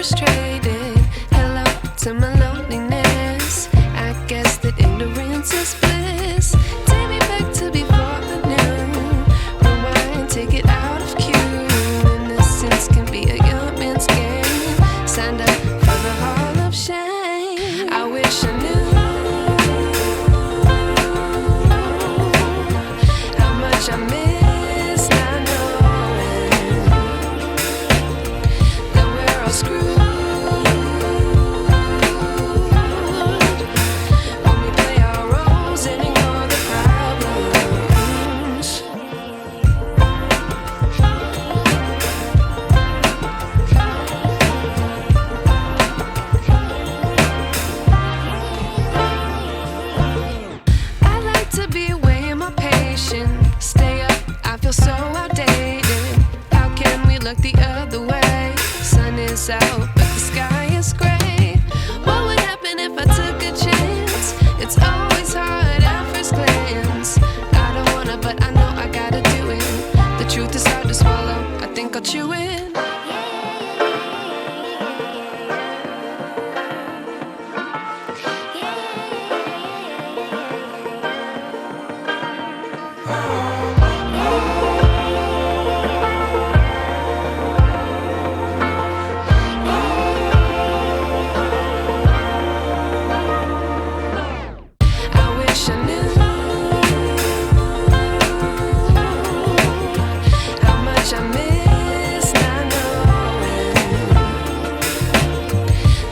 frustrated. Hello to my loneliness. I guess that ignorance is bliss. Take me back to before I knew. Rewind, take it out of cue. Innocence can be a young man's game. Signed up for the hall of shame. I wish I knew how much I miss not knowing that we're all screwed when we play our roles and ignore the problems. I like to be away in my patience. Stay up, I feel so outdated. How can we look the other way? Sun is out, but the sky is gray. What would happen if I took a chance? It's always hard at first glance. I don't wanna, but I know I gotta do it. The truth is hard to swallow, I think I'll chew it. I wish I knew how much I miss not knowing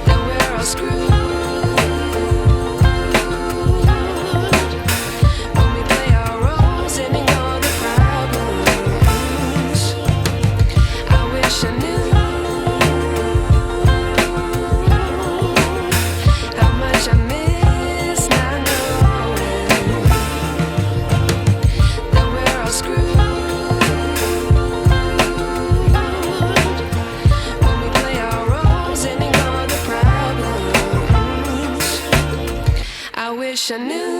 that we're all screwed when we play our roles and ignore the problems. I wish I knew how much I miss not knowing that we're all screwed when we play our roles and ignore the problems. I wish I knew